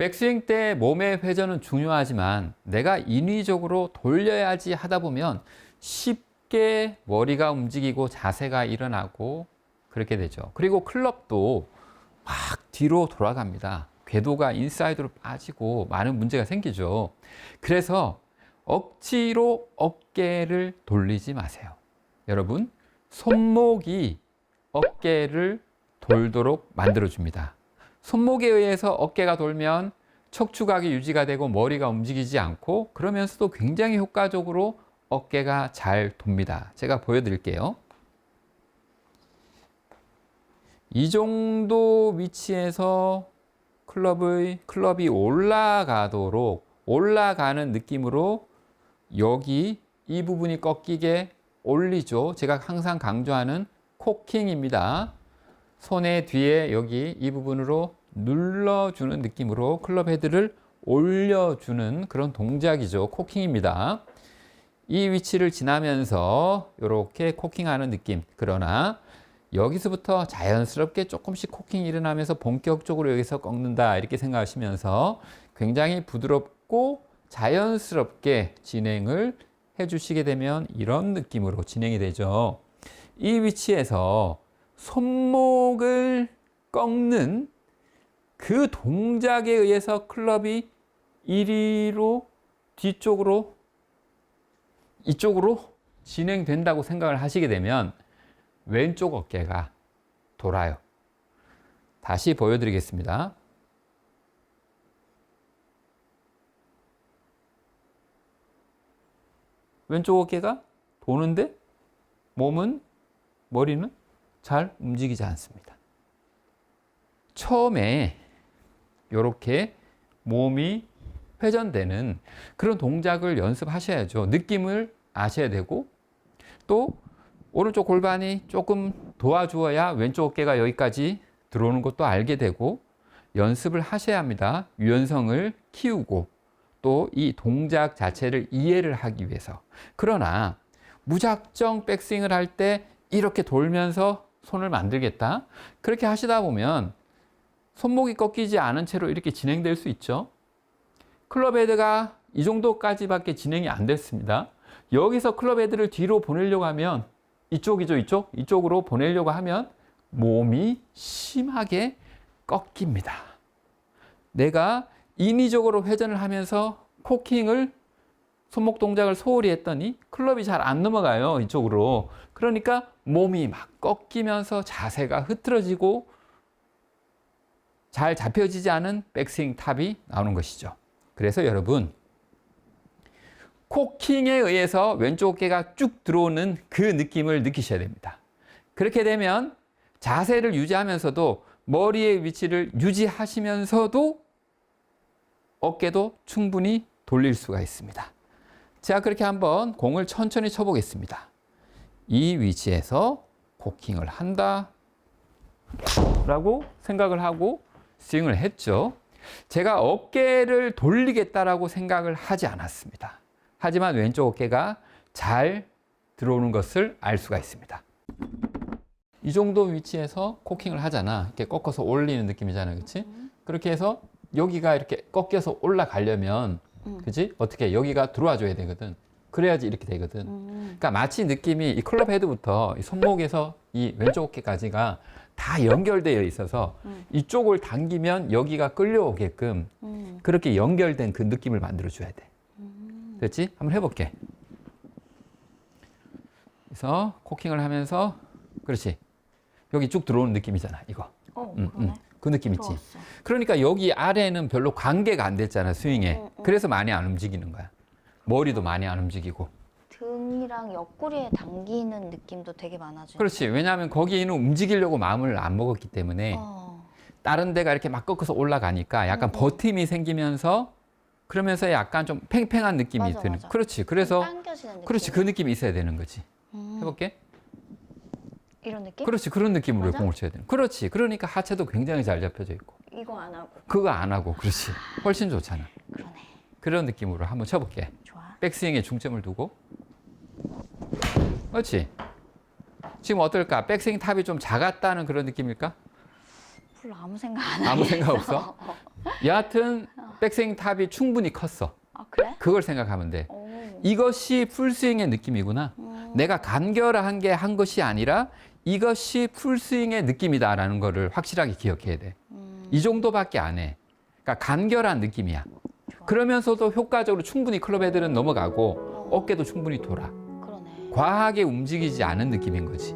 백스윙 때 몸의 회전은 중요하지만 내가 인위적으로 돌려야지 하다 보면 쉽게 머리가 움직이고 자세가 일어나고 그렇게 되죠. 그리고 클럽도 막 뒤로 돌아갑니다. 궤도가 인사이드로 빠지고 많은 문제가 생기죠. 그래서 억지로 어깨를 돌리지 마세요. 여러분, 손목이 어깨를 돌도록 만들어줍니다. 손목에 의해서 어깨가 돌면 척추각이 유지가 되고 머리가 움직이지 않고 그러면서도 굉장히 효과적으로 어깨가 잘 돕니다. 제가 보여드릴게요. 이 정도 위치에서 클럽이 올라가는 느낌으로 여기 이 부분이 꺾이게 올리죠. 제가 항상 강조하는 코킹입니다. 손의 뒤에 여기 이 부분으로 눌러주는 느낌으로 클럽 헤드를 올려주는 그런 동작이죠. 코킹입니다. 이 위치를 지나면서 이렇게 코킹하는 느낌. 그러나 여기서부터 자연스럽게 조금씩 코킹이 일어나면서 본격적으로 여기서 꺾는다 이렇게 생각하시면서 굉장히 부드럽고 자연스럽게 진행을 해주시게 되면 이런 느낌으로 진행이 되죠. 이 위치에서 손목을 꺾는 그 동작에 의해서 클럽이 이리로 뒤쪽으로 이쪽으로 진행된다고 생각을 하시게 되면 왼쪽 어깨가 돌아요. 다시 보여드리겠습니다. 왼쪽 어깨가 도는데 머리는 잘 움직이지 않습니다. 처음에 이렇게 몸이 회전되는 그런 동작을 연습하셔야죠. 느낌을 아셔야 되고 또 오른쪽 골반이 조금 도와주어야 왼쪽 어깨가 여기까지 들어오는 것도 알게 되고 연습을 하셔야 합니다. 유연성을 키우고 또 이 동작 자체를 이해를 하기 위해서. 그러나 무작정 백스윙을 할 때 이렇게 돌면서 손을 만들겠다. 그렇게 하시다 보면 손목이 꺾이지 않은 채로 이렇게 진행될 수 있죠. 클럽 헤드가 이 정도까지밖에 진행이 안 됐습니다. 여기서 클럽 헤드를 뒤로 보내려고 하면 이쪽이죠, 이쪽으로 보내려고 하면 몸이 심하게 꺾입니다. 내가 인위적으로 회전을 하면서 코킹을 손목 동작을 소홀히 했더니 클럽이 잘 안 넘어가요, 이쪽으로. 그러니까 몸이 막 꺾이면서 자세가 흐트러지고 잘 잡혀지지 않은 백스윙 탑이 나오는 것이죠. 그래서 여러분, 코킹에 의해서 왼쪽 어깨가 쭉 들어오는 그 느낌을 느끼셔야 됩니다. 그렇게 되면 자세를 유지하면서도 머리의 위치를 유지하시면서도 어깨도 충분히 돌릴 수가 있습니다. 제가 그렇게 한번 공을 천천히 쳐보겠습니다. 이 위치에서 코킹을 한다 라고 생각을 하고 스윙을 했죠. 제가 어깨를 돌리겠다라고 생각을 하지 않았습니다. 하지만 왼쪽 어깨가 잘 들어오는 것을 알 수가 있습니다. 이 정도 위치에서 코킹을 하잖아. 이렇게 꺾어서 올리는 느낌이잖아, 그렇지? 그렇게 해서 여기가 이렇게 꺾여서 올라가려면, 그렇지? 어떻게 여기가 들어와 줘야 되거든. 그래야지 이렇게 되거든. 그러니까 마치 느낌이 이 클럽 헤드부터 이 손목에서 이 왼쪽 어깨까지가 다 연결되어 있어서 이쪽을 당기면 여기가 끌려오게끔 그렇게 연결된 그 느낌을 만들어 줘야 돼. 됐지? 한번 해볼게. 그래서 코킹을 하면서, 그렇지. 여기 쭉 들어오는 느낌이잖아, 이거. 그 느낌 있지. 들어왔어. 그러니까 여기 아래는 별로 관계가 안 됐잖아, 스윙에. 그래서 많이 안 움직이는 거야. 머리도 많이 안 움직이고. 등이랑 옆구리에 당기는 느낌도 되게 많아지죠. 그렇지. 왜냐하면 거기는 움직이려고 마음을 안 먹었기 때문에 다른 데가 이렇게 막 꺾어서 올라가니까 약간 버팀이 생기면서 그러면서 약간 좀 팽팽한 느낌이 드는. 맞아. 그렇지. 그래서 당겨지는 느낌. 그렇지. 그 느낌이 있어야 되는 거지. 해볼게. 이런 느낌? 그렇지. 그런 느낌으로 맞아? 공을 쳐야 되는. 그렇지. 그러니까 하체도 굉장히 잘 잡혀져 있고. 이거 안 하고. 그거 안 하고. 그렇지. 훨씬 좋잖아. 그러네. 그런 느낌으로 한번 쳐볼게. 좋아. 백스윙에 중점을 두고. 그렇지. 지금 어떨까? 백스윙 탑이 좀 작았다는 그런 느낌일까? 별로 아무 생각 안 하게 아무 생각 없어? 여하튼 백스윙 탑이 충분히 컸어. 아, 그래? 그걸 생각하면 돼. 오. 이것이 풀스윙의 느낌이구나. 내가 간결한 게 한 것이 아니라 이것이 풀스윙의 느낌이다라는 거를 확실하게 기억해야 돼. 이 정도밖에 안 해. 그러니까 간결한 느낌이야. 좋아. 그러면서도 효과적으로 충분히 클럽 헤드는 넘어가고 어깨도 충분히 돌아. 그러네. 과하게 움직이지 않은 느낌인 거지.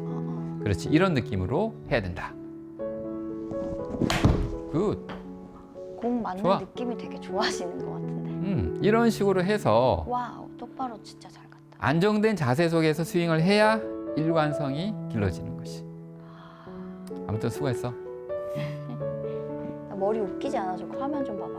그렇지. 이런 느낌으로 해야 된다. 굿. 공 맞는 좋아. 느낌이 되게 좋아하시는 것 같은데. 이런 식으로 해서 와우, 똑바로 진짜 잘 갔다. 안정된 자세 속에서 스윙을 해야 일관성이 길러지는 것이. 아무튼 수고했어. 나 머리 웃기지 않아? 저 화면 좀 봐봐.